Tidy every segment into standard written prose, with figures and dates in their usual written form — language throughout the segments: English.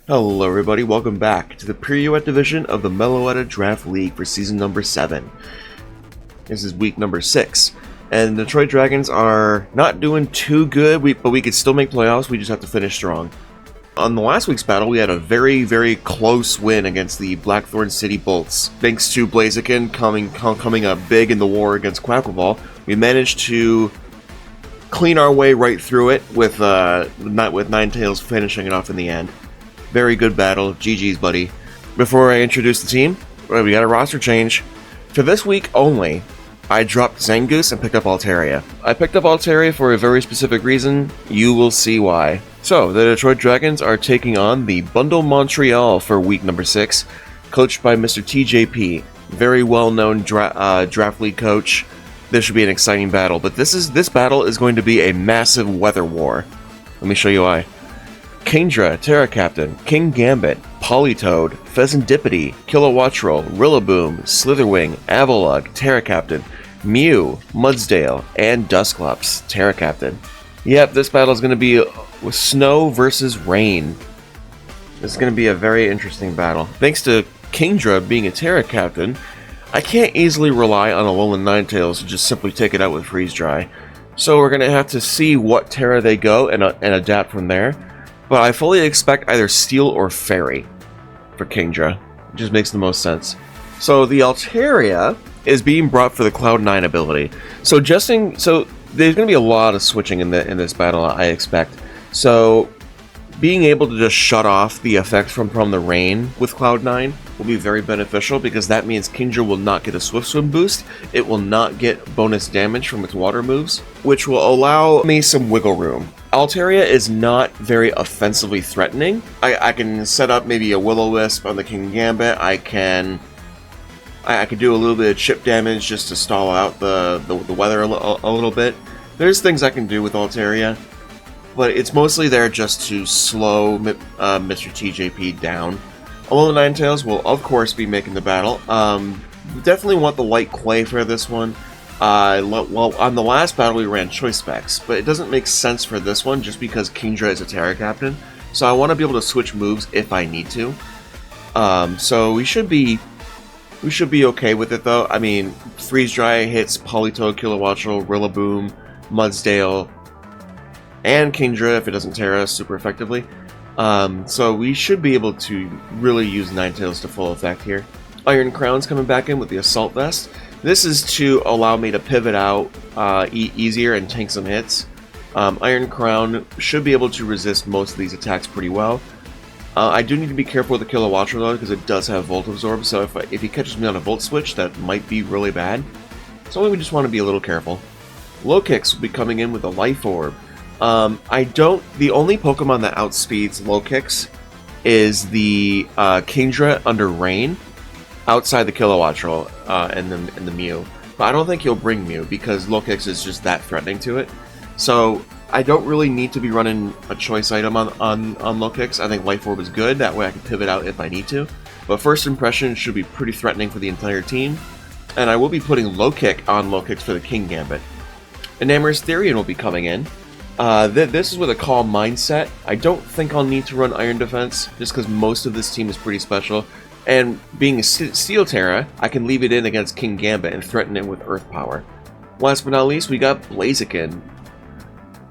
Hello everybody, welcome back to the Pirouette Division of the Meloetta Draftleague for season number 7. This is week number 6, and the Detroit Dragons are not doing too good, but we could still make playoffs, we just have to finish strong. On the last week's battle, we had a very close win against the Blackthorn City Bolts. Thanks to Blaziken coming up big in the war against Quackleval, we managed to clean our way right through it with Ninetales finishing it off in the end. Very good battle. GG's, buddy. Before I introduce the team, we got a roster change. For this week only, I dropped Zangoose and picked up Altaria. I picked up Altaria for a very specific reason. You will see why. So, the Detroit Dragons are taking on the Bundle Montreal for week number 6, coached by Mr. TJP. Very well-known draft league coach. This should be an exciting battle, but this battle is going to be a massive weather war. Let me show you why. Kingdra, TERA Captain, Kingambit, Politoed, Pheasantipity, Kilowattrel, Rillaboom, Slitherwing, Avalugg, TERA Captain, Mew, Mudsdale, and Dusclops, TERA Captain. Yep, this battle is going to be with snow versus rain. This is going to be a very interesting battle. Thanks to Kingdra being a TERA Captain, I can't easily rely on Alolan Ninetales to just simply take it out with Freeze Dry. So we're going to have to see what TERA they go and adapt from there. But I fully expect either Steel or Fairy for Kingdra. It just makes the most sense. So the Altaria is being brought for the Cloud9 ability. So there's going to be a lot of switching in this battle, I expect. So being able to just shut off the effects from the rain with Cloud9 will be very beneficial, because that means Kingdra will not get a Swift Swim boost. It will not get bonus damage from its water moves, which will allow me some wiggle room. Altaria is not very offensively threatening. I can set up maybe a Will-O-Wisp on the Kingambit. I could do a little bit of chip damage just to stall out the weather a little bit. There's things I can do with Altaria, but it's mostly there just to slow Mr. TJP down. Alolan Ninetales will of course be making the battle. Definitely want the light clay for this one. Well, on the last battle we ran choice specs, but it doesn't make sense for this one just because Kingdra is a TERA Captain. So I want to be able to switch moves if I need to. So we should be okay with it though. I mean, Freeze Dry hits Politoed, Kilowattrel, Rillaboom, Mudsdale, and Kingdra if it doesn't TERA super effectively. So we should be able to really use Ninetales to full effect here. Iron Crown's coming back in with the Assault Vest. This is to allow me to pivot out easier and tank some hits. Iron Crown should be able to resist most of these attacks pretty well. I do need to be careful with the Kilowattrel though, because it does have Volt Absorb, so if he catches me on a Volt Switch, that might be really bad. So we just want to be a little careful. Lokix will be coming in with a Life Orb. The only Pokemon that outspeeds Lokix is the Kingdra under Rain, outside the Kilowattrel and the Mew. But I don't think he'll bring Mew, because Lokix is just that threatening to it. So I don't really need to be running a choice item on Lokix. I think Life Orb is good, that way I can pivot out if I need to. But first impression should be pretty threatening for the entire team. And I will be putting Low Kick on Lokix for the Kingambit. Enamorus-Therian will be coming in. This is with a Calm Mindset. I don't think I'll need to run Iron Defense, just because most of this team is pretty special. And being a Steel TERA, I can leave it in against Kingambit and threaten it with Earth Power. Last but not least, we got Blaziken.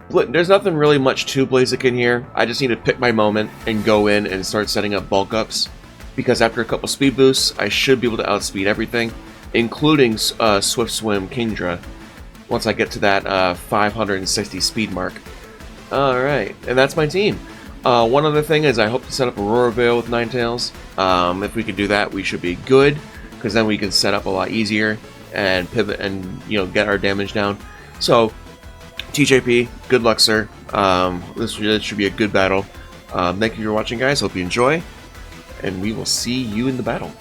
There's nothing really much to Blaziken here. I just need to pick my moment and go in and start setting up bulk ups, because after a couple speed boosts, I should be able to outspeed everything, including Swift Swim Kingdra, once I get to that 560 speed mark. Alright, and that's my team. One other thing is I hope to set up Aurora Veil with Ninetales. If we can do that, we should be good, because then we can set up a lot easier and pivot and get our damage down. So TJP, good luck, sir. This should be a good battle. Thank you for watching, guys. Hope you enjoy, and we will see you in the battle.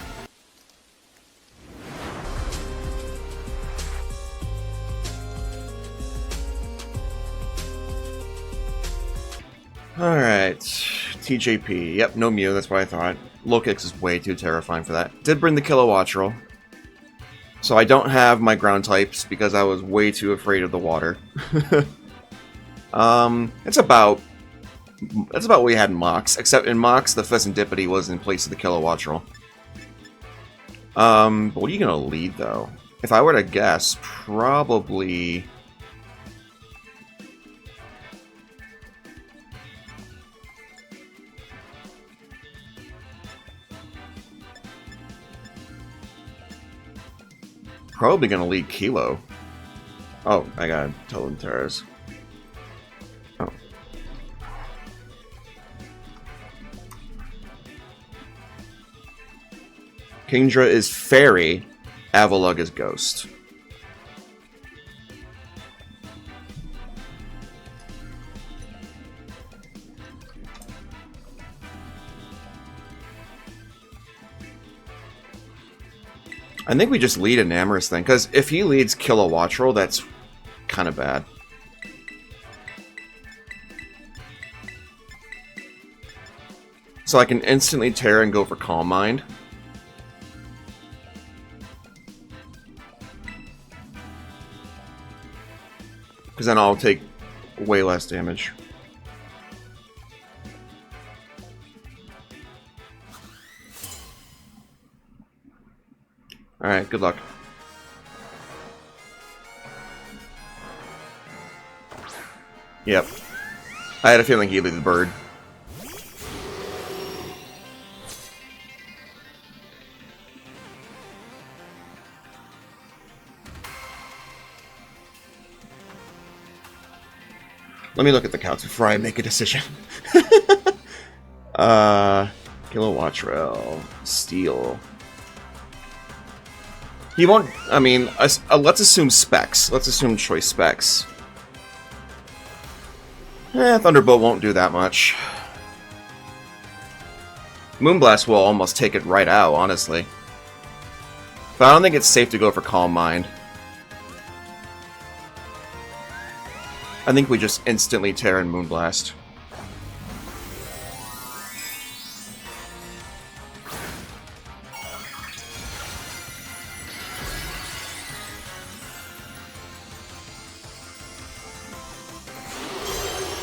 Alright, TJP. Yep, no Mew, that's what I thought. Lokix is way too terrifying for that. Did bring the Kilowattrel. So I don't have my ground types because I was way too afraid of the water. It's about That's about what we had in Mox, except in Mox, the Pheasantipity was in place of the Kilowattrel. But what are you going to lead, though? If I were to guess, probably... Probably going to lead Kilo. Oh, I got Totem Terras. Oh. Kingdra is Fairy. Avalugg is Ghost. I think we just lead Enamorus thing, because if he leads Kilowattrel, that's kind of bad. So I can instantly TERA and go for Calm Mind. Because then I'll take way less damage. Alright, good luck. Yep. I had a feeling he'd be the bird. Let me look at the counts before I make a decision. Kilowattrel. Steel. He won't... I mean, let's assume specs. Let's assume choice specs. Thunderbolt won't do that much. Moonblast will almost take it right out, honestly. But I don't think it's safe to go for Calm Mind. I think we just instantly TERA and Moonblast.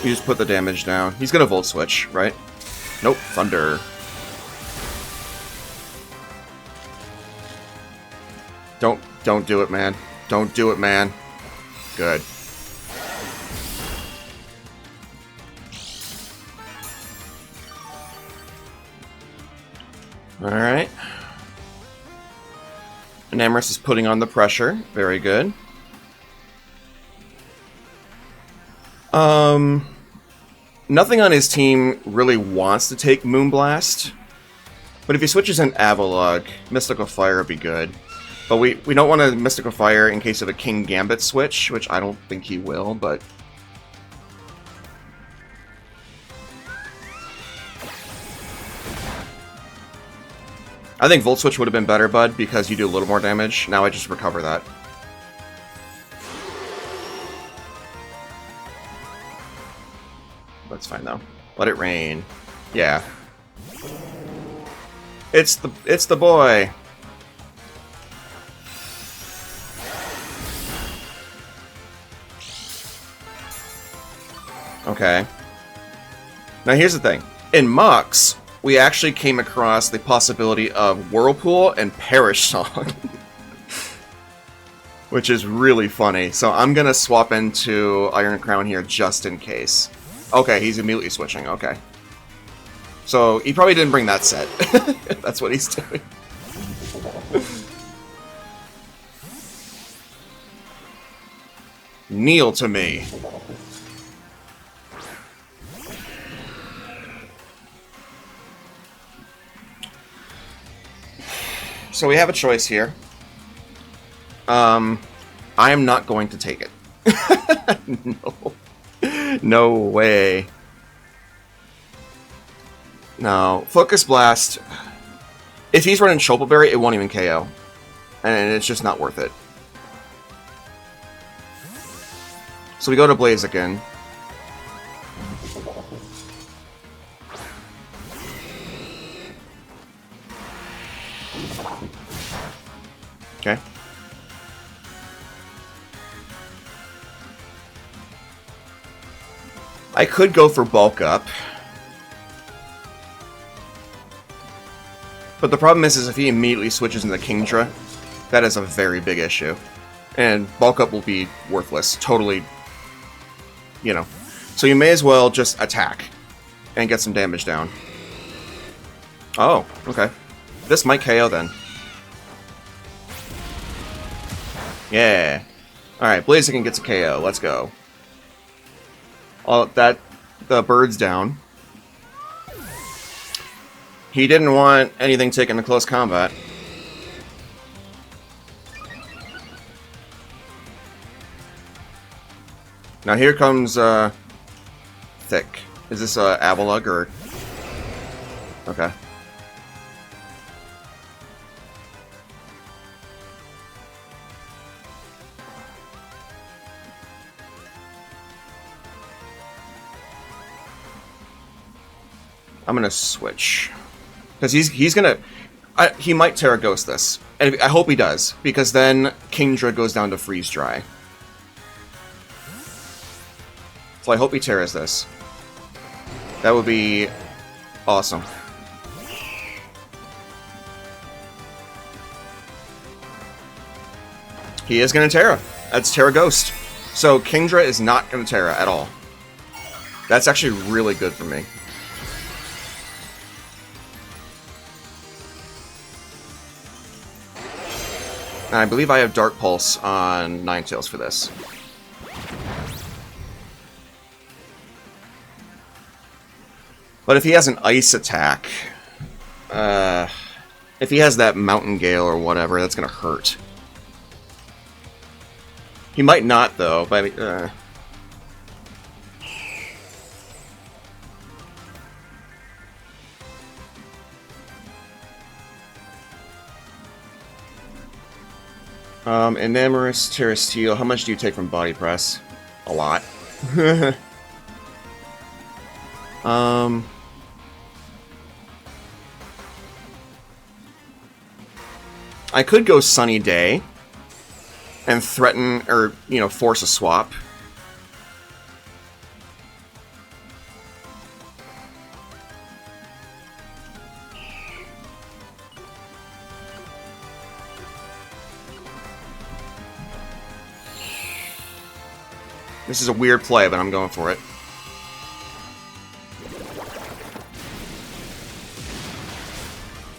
You just put the damage down. He's gonna Volt Switch, right? Nope, Thunder. Don't do it, man. Don't do it, man. Good. Alright. Enamorus is putting on the pressure. Very good. Nothing on his team really wants to take Moonblast. But if he switches in Avalugg, Mystical Fire would be good. But we don't want to Mystical Fire in case of a Kingambit switch, which I don't think he will, but... I think Volt Switch would have been better, bud, because you do a little more damage. Now I just recover that. That's fine, though. Let it rain. Yeah. It's the boy! Okay. Now here's the thing. In Mox, we actually came across the possibility of Whirlpool and Perish Song. Which is really funny. So I'm gonna swap into Iron Crown here just in case. Okay, he's immediately switching. Okay. So he probably didn't bring that set. That's what he's doing. Kneel to me. So we have a choice here. I am not going to take it. No. No way. No. Focus Blast. If he's running Chople Berry, it won't even KO. And it's just not worth it. So we go to Blaziken. Okay. I could go for bulk up. But the problem is if he immediately switches into Kingdra, that is a very big issue. And bulk up will be worthless. Totally, you know. So you may as well just attack and get some damage down. Oh, okay. This might KO then. Yeah. Alright, Blaziken gets a KO. Let's go. Oh, the bird's down. He didn't want anything taken to close combat. Now here comes, Thick. Is this, Avalugg, or... Okay. I'm gonna switch. Because he's gonna... he might TERA Ghost this. And I hope he does, because then Kingdra goes down to Freeze Dry. So I hope he TERAs this. That would be awesome. He is gonna TERA. That's TERA Ghost. So Kingdra is not gonna TERA at all. That's actually really good for me. And I believe I have Dark Pulse on Ninetales for this. But if he has an Ice attack, if he has that Mountain Gale or whatever, that's gonna hurt. He might not, though, but Enamorus-Therian, how much do you take from Body Press? A lot. I could go Sunny Day and threaten, or, you know, force a swap. This is a weird play, but I'm going for it.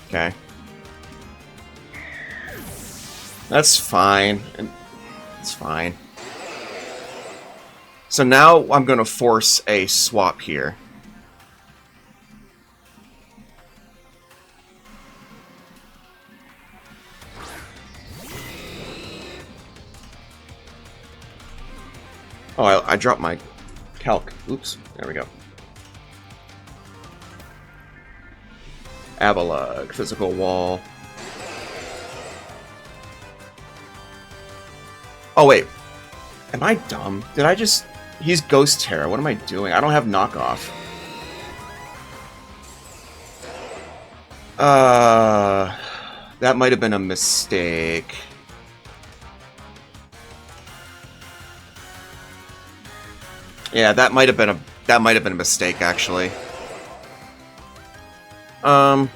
Okay. That's fine. It's fine. So now I'm going to force a swap here. Oh, I dropped my calc. Oops. There we go. Avalugg, physical wall. Oh, wait. Am I dumb? Did I just... He's Ghost TERA. What am I doing? I don't have knockoff. That might have been a mistake. Yeah, that might have been a mistake, actually. Well,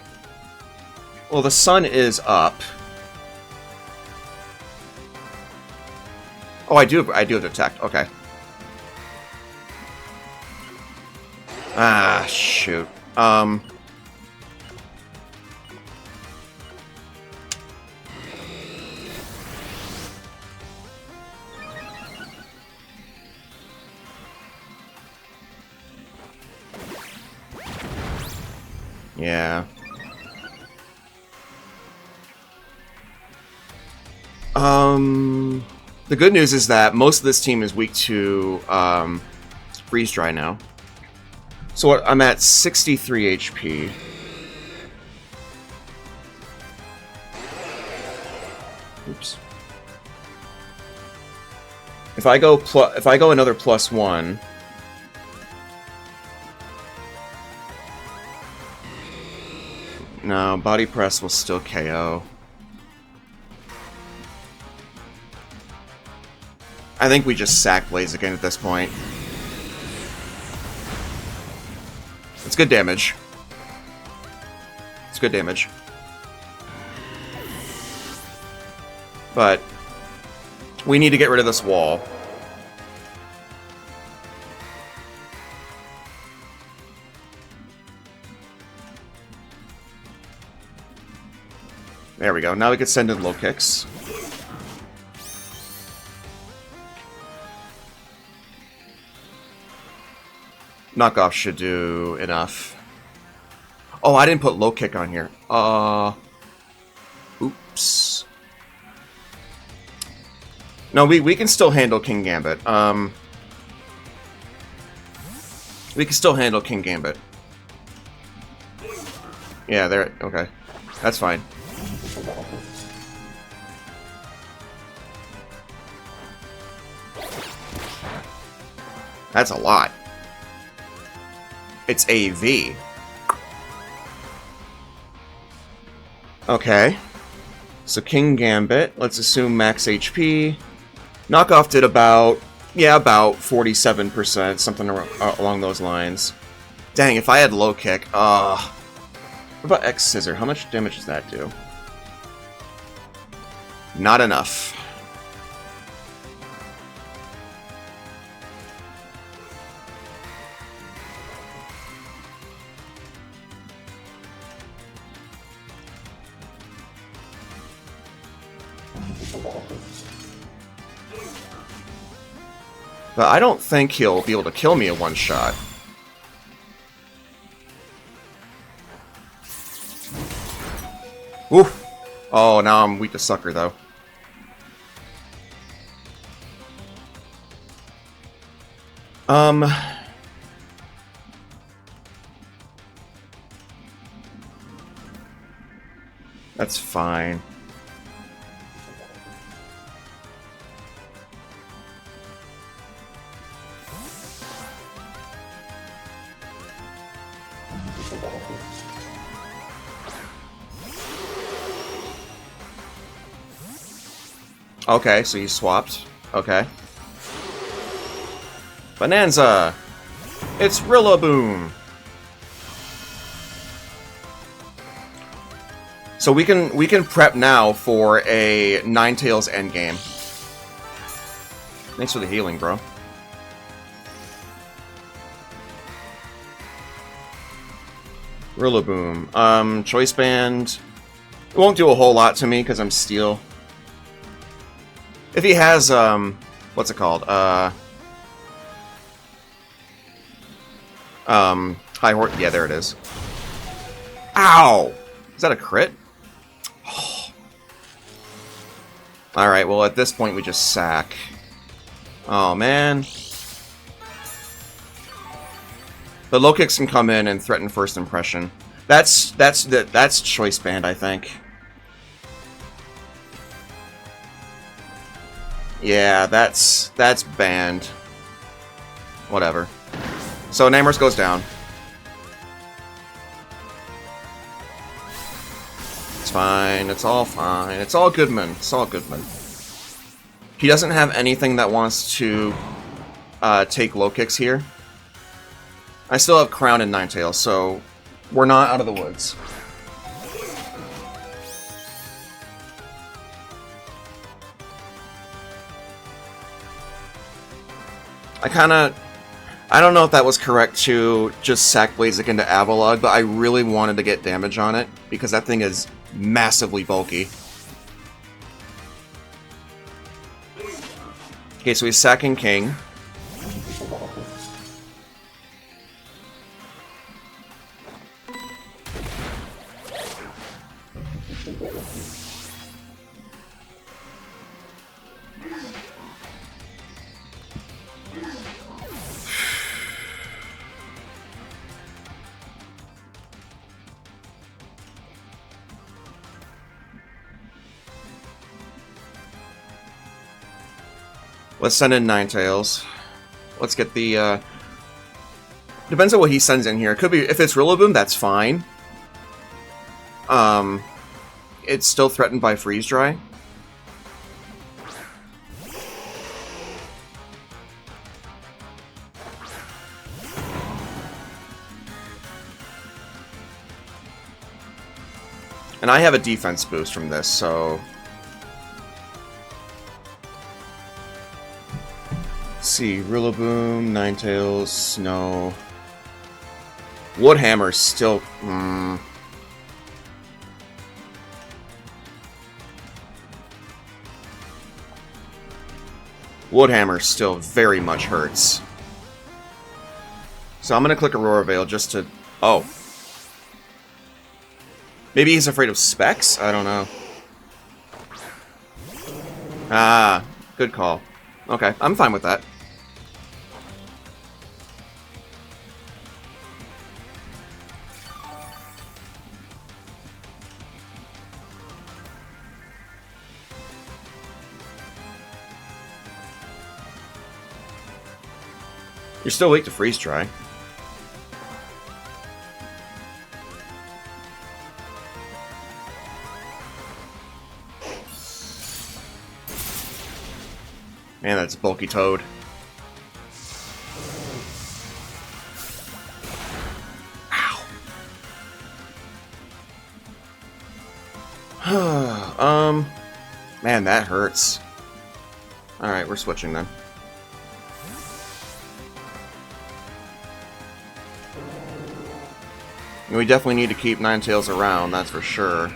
the sun is up. Oh, I do have attack. Okay. Ah, shoot. Yeah. The good news is that most of this team is weak to Freeze Dry now. So I'm at 63 HP. Oops. If I go another +1. No, Body Press will still KO. I think we just sack Blaziken at this point. good damage. It's good damage. But we need to get rid of this wall. There we go. Now we can send in Lokix. Knockoff should do enough. Oh, I didn't put low kick on here. Oops. No, we can still handle Kingambit. We can still handle Kingambit. Yeah, there. Okay, that's fine. That's a lot. It's AV. Okay. So Kingambit, let's assume max HP. Knockoff did about 47%, something along those lines. Dang, if I had low kick, what about X Scissor? How much damage does that do? Not enough. But I don't think he'll be able to kill me in one shot. Oof. Oh, now I'm weak to Sucker, though. That's fine. Okay, so you swapped. Okay. Bonanza! It's Rillaboom! So we can prep now for a Ninetales endgame. Thanks for the healing, bro. Rillaboom. Choice Band. It won't do a whole lot to me because I'm Steel. If he has, what's it called? High Horse. Yeah, there it is. Ow! Is that a crit? Oh. Alright, well, at this point, we just sack. Oh, man. The Lokix can come in and threaten first impression. That's Choice Band, I think. Yeah, that's banned. Whatever. So Enamorus goes down. It's fine. It's all fine. It's all Goodman. It's all Goodman. He doesn't have anything that wants to take Lokix here. I still have Crown and Ninetales, so we're not out of the woods. I don't know if that was correct to just sack Blaziken into Avalugg, but I really wanted to get damage on it, because that thing is massively bulky. Okay, so he's sacking King. Let's send in Ninetales. Let's get the, depends on what he sends in here. It could be, if it's Rillaboom, that's fine. It's still threatened by Freeze Dry. And I have a defense boost from this, so... Let's see, Rillaboom, Ninetales, Snow... Woodhammer's still... Woodhammer still very much hurts. So I'm gonna click Aurora Veil just to... Oh. Maybe he's afraid of specs? I don't know. Ah, good call. Okay, I'm fine with that. You're still weak to freeze dry. Man, that's bulky Toad. Ow. Man, that hurts. Alright, we're switching then. We definitely need to keep Ninetales around, that's for sure.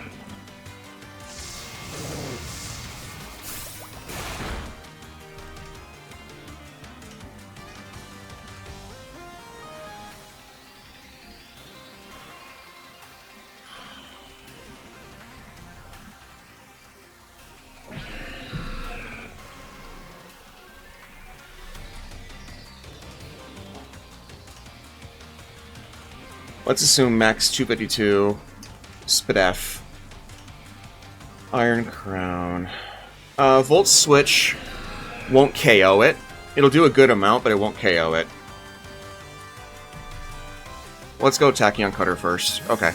Let's assume max 252, Spadef, Iron Crown. Volt Switch won't KO it. It'll do a good amount, but it won't KO it. Let's go Tachyon Cutter first. Okay.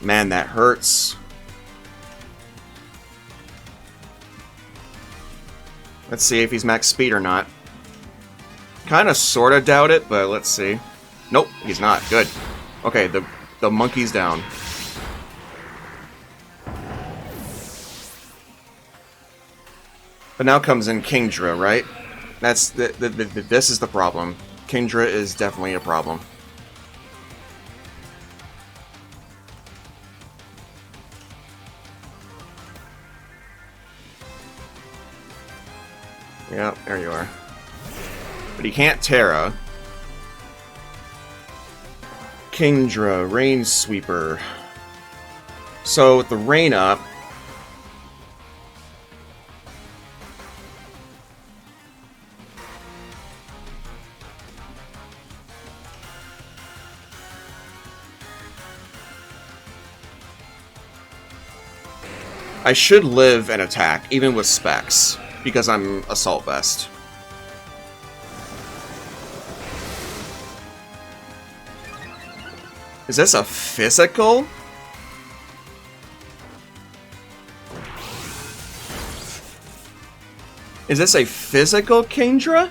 Man, that hurts. Let's see if he's max speed or not. Kinda sorta doubt it, but let's see. Nope, he's not. Good. Okay, the monkey's down. But now comes in Kingdra, right? That's this is the problem. Kingdra is definitely a problem. Yep, there you are. But he can't TERA. Kingdra, Rain Sweeper. So with the rain up, I should live and attack, even with specs, because I'm Assault Vest. Is this a physical? Is this a physical Kingdra?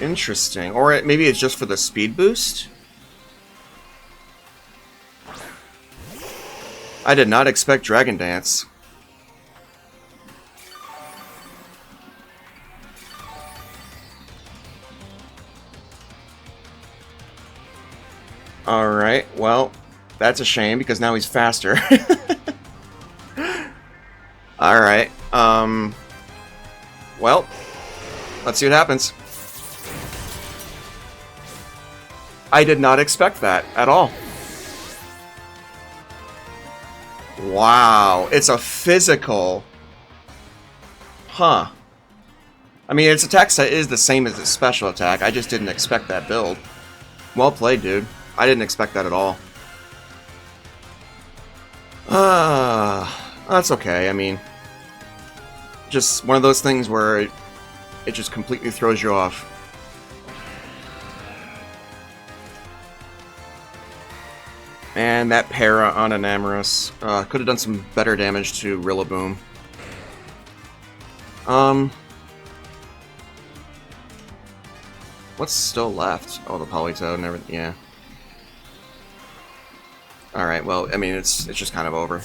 Interesting. Or maybe it's just for the speed boost? I did not expect Dragon Dance. Alright, well, that's a shame because now he's faster. Alright, well, let's see what happens. I did not expect that at all. Wow, it's a physical. Huh. I mean, its attack set is the same as its special attack. I just didn't expect that build. Well played, dude. I didn't expect that at all. That's okay. I mean, just one of those things where it just completely throws you off. And that para on Enamorus could have done some better damage to Rillaboom. What's still left? Oh, the Politoed and everything. Yeah. All right. Well, I mean, it's just kind of over.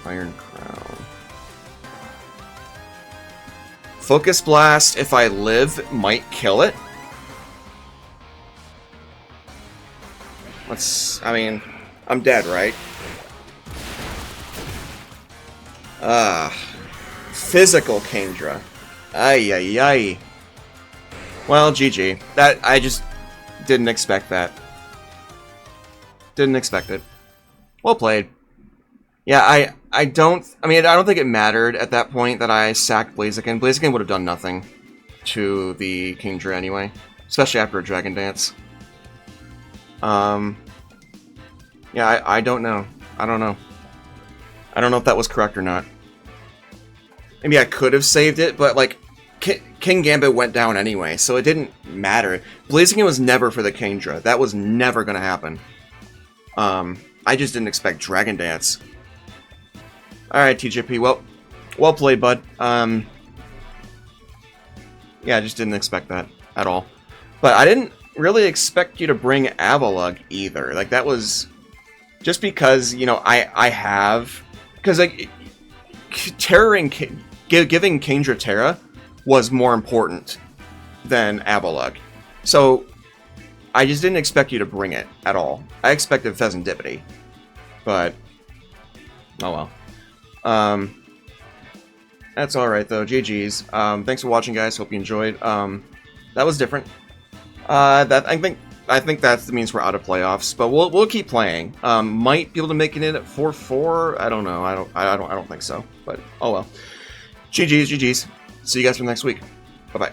Iron Crown. Focus Blast, if I live, might kill it. I mean, I'm dead, right? Physical Kingdra. Ay, ay, ay. Well, GG. I just didn't expect that. Didn't expect it. Well played. Yeah, I don't think it mattered at that point that I sacked Blaziken. Blaziken would have done nothing to the Kingdra anyway, especially after a Dragon Dance. Yeah, I don't know. I don't know if that was correct or not. Maybe I could have saved it, but like Kingambit went down anyway, so it didn't matter. Blaziken was never for the Kingdra. That was never gonna happen. I just didn't expect Dragon Dance. Alright, TJP, well played, bud. Yeah, I just didn't expect that at all. But I didn't really expect you to bring Avalugg either. Like, that was just because, you know, I have... Because, like, giving Kingdra TERA was more important than Avalugg. So, I just didn't expect you to bring it at all. I expected Pheasantipity. But, oh well. That's alright though, GG's. Thanks for watching, guys, hope you enjoyed. That was different. I think that means we're out of playoffs, but we'll keep playing. Might be able to make it in at 4-4, I don't know, I don't think so, but oh well. GG's. See you guys for next week. Bye-bye.